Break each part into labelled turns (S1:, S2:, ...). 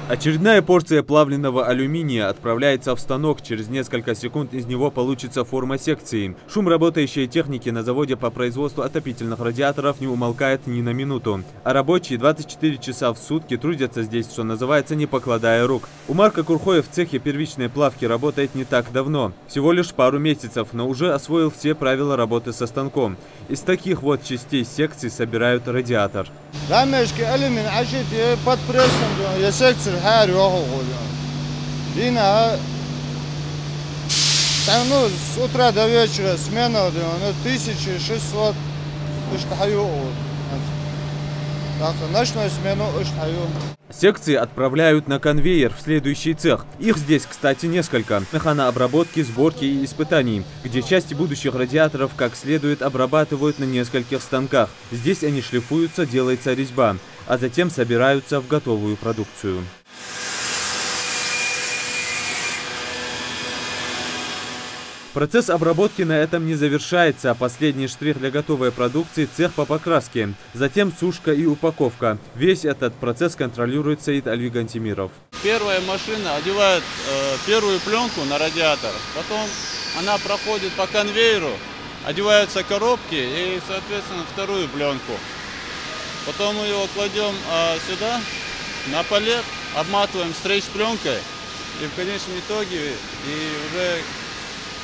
S1: Очередная порция плавленного алюминия отправляется в станок. Через несколько секунд из него получится форма секции. Шум работающей техники на заводе по производству отопительных радиаторов не умолкает ни на минуту. А рабочие 24 часа в сутки трудятся здесь, что называется, не покладая рук. Умар Курхоев в цехе первичной плавки работает не так давно. Всего лишь пару месяцев, но уже освоил все правила работы со станком. Из таких вот частей секции собирают радиатор.
S2: С утра до вечера смена 1600 ночную смену.
S1: Секции отправляют на конвейер в следующий цех. Их здесь, кстати, несколько. Механообработки, сборки и испытаний, где части будущих радиаторов как следует обрабатывают на нескольких станках. Здесь они шлифуются, делается резьба, а затем собираются в готовую продукцию. Процесс обработки на этом не завершается. Последний штрих для готовой продукции – цех по покраске. Затем сушка и упаковка. Весь этот процесс контролирует Саид Альвигантимиров.
S3: Первая машина одевает первую пленку на радиатор. Потом она проходит по конвейеру, одеваются коробки и, соответственно, вторую пленку. Потом мы его кладем сюда, на палет, обматываем стрейч-пленкой и в конечном итоге уже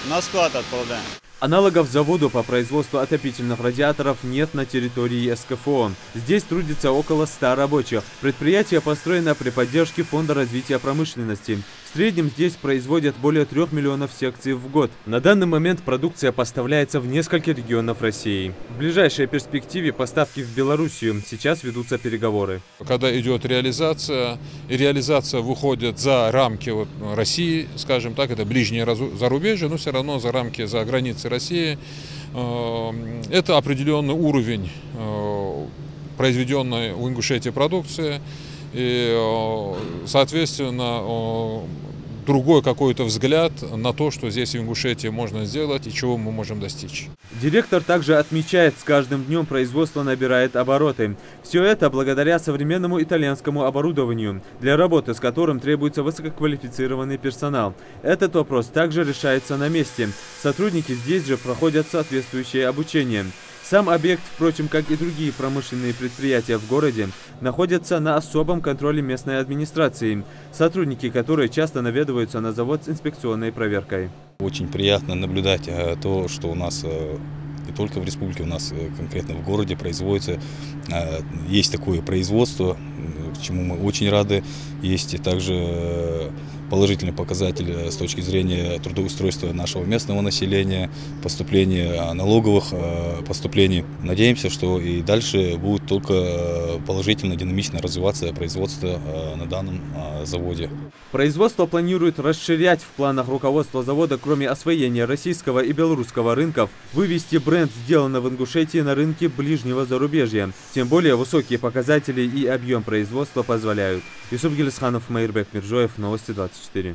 S3: на склад отправляем.
S1: Аналогов заводу по производству отопительных радиаторов нет на территории СКФО. Здесь трудится около 100 рабочих. Предприятие построено при поддержке Фонда развития промышленности. В среднем здесь производят более 3 миллионов секций в год. На данный момент продукция поставляется в несколько регионов России. В ближайшей перспективе поставки в Белоруссию. Сейчас ведутся переговоры.
S4: Когда идет реализация, и реализация выходит за рамки России, скажем так, это ближнее зарубежье, но все равно за рамки, за границы России, это определенный уровень произведенной в Ингушетии продукции и, соответственно, другой какой-то взгляд на то, что здесь в Ингушетии можно сделать и чего мы можем достичь.
S1: Директор также отмечает, с каждым днем производство набирает обороты. Все это благодаря современному итальянскому оборудованию, для работы с которым требуется высококвалифицированный персонал. Этот вопрос также решается на месте. Сотрудники здесь же проходят соответствующее обучение. Сам объект, впрочем, как и другие промышленные предприятия в городе, находятся на особом контроле местной администрации, сотрудники которой часто наведываются на завод с инспекционной проверкой.
S5: Очень приятно наблюдать то, что у нас не только в республике, у нас конкретно в городе производится, есть такое производство, чему мы очень рады. Есть и также положительный показатель с точки зрения трудоустройства нашего местного населения, поступления налоговых поступлений. Надеемся, что и дальше будет только положительно, динамично развиваться производство на данном заводе.
S1: Производство планирует расширять. В планах руководства завода, кроме освоения российского и белорусского рынков, вывести бренд «Сделано в Ингушетии» на рынке ближнего зарубежья. Тем более высокие показатели и объем производства позволяют. Юсуп Гелисханов, Майырбек Миржоев, Новости 24.